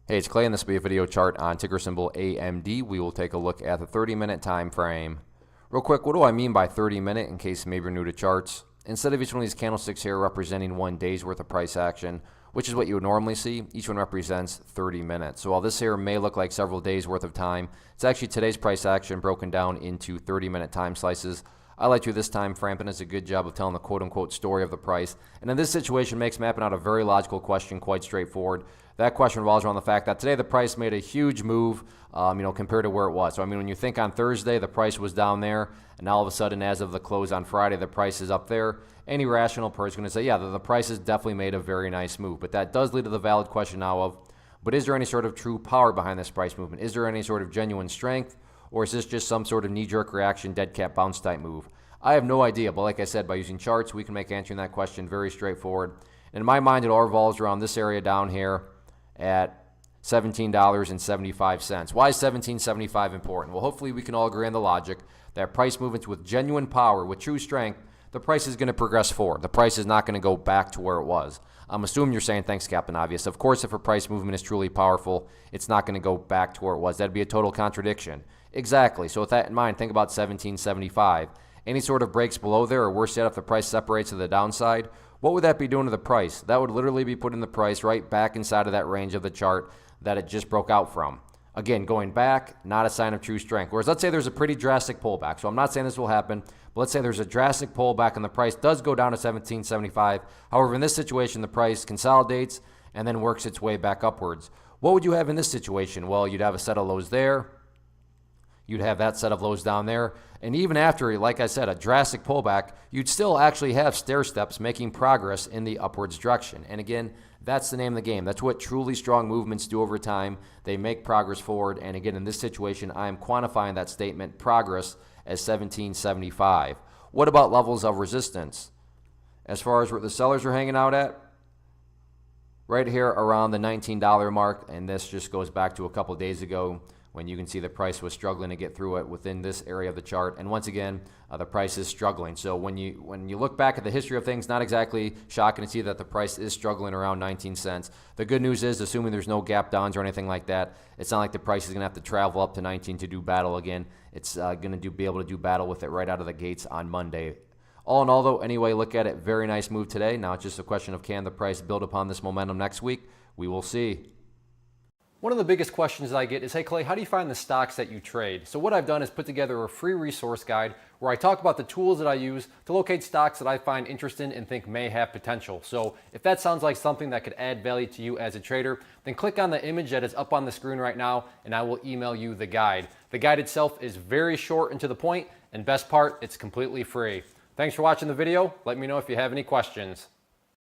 Hey, it's Clay, and this will be a video chart on ticker symbol AMD. We will take a look at the 30-minute time frame. Real quick, what do I mean by 30-minute in case maybe you're new to charts? Instead of each one of these candlesticks here representing 1 day's worth of price action, which is what you would normally see, each one represents 30 minutes. So while this here may look like several days worth of time, it's actually today's price action broken down into 30-minute time slices. I like to this time frame, and does a good job of telling the quote-unquote story of the price. And in this situation, makes mapping out a very logical question quite straightforward. That question revolves around the fact that today the price made a huge move, compared to where it was. So I mean, when you think on Thursday the price was down there, and now all of a sudden, as of the close on Friday, the price is up there. Any rational person is going to say, yeah, the price has definitely made a very nice move. But that does lead to the valid question now of, but is there any sort of true power behind this price movement? Is there any sort of genuine strength? Or is this just some sort of knee-jerk reaction, dead cat bounce type move? I have no idea, but like I said, by using charts, we can make answering that question very straightforward. And in my mind, it all revolves around this area down here at $17.75. Why is $17.75 important? Well, hopefully we can all agree on the logic that price movements with genuine power, with true strength, the price is going to progress forward. The price is not going to go back to where it was. I'm assuming you're saying, thanks, Captain Obvious. Of course, if a price movement is truly powerful, it's not going to go back to where it was. That'd be a total contradiction. Exactly. So with that in mind, think about $17.75. Any sort of breaks below there, or worse yet, if the price separates to the downside, what would that be doing to the price? That would literally be putting the price right back inside of that range of the chart that it just broke out from. Again, going back, not a sign of true strength. Whereas let's say there's a pretty drastic pullback. So I'm not saying this will happen, but let's say there's a drastic pullback and the price does go down to $17.75. However, in this situation, the price consolidates and then works its way back upwards. What would you have in this situation? Well, you'd have a set of lows there. You'd have that set of lows down there. And even after, like I said, a drastic pullback, you'd still actually have stair steps making progress in the upwards direction. And again, that's the name of the game. That's what truly strong movements do over time. They make progress forward. And again, in this situation, I am quantifying that statement, progress, as $17.75. What about levels of resistance? As far as where the sellers are hanging out at, right here around the $19 mark. And this just goes back to a couple days ago, when you can see the price was struggling to get through it within this area of the chart. And once again, the price is struggling. So when you look back at the history of things, not exactly shocking to see that the price is struggling around 19 cents. The good news is, assuming there's no gap downs or anything like that, it's not like the price is going to have to travel up to 19 to do battle again. It's going to be able to do battle with it right out of the gates on Monday. All in all, though, anyway, look at it. Very nice move today. Now it's just a question of, can the price build upon this momentum next week? We will see. One of the biggest questions that I get is, hey Clay, how do you find the stocks that you trade? So what I've done is put together a free resource guide where I talk about the tools that I use to locate stocks that I find interesting and think may have potential. So if that sounds like something that could add value to you as a trader, then click on the image that is up on the screen right now and I will email you the guide. The guide itself is very short and to the point, and best part, it's completely free. Thanks for watching the video. Let me know if you have any questions.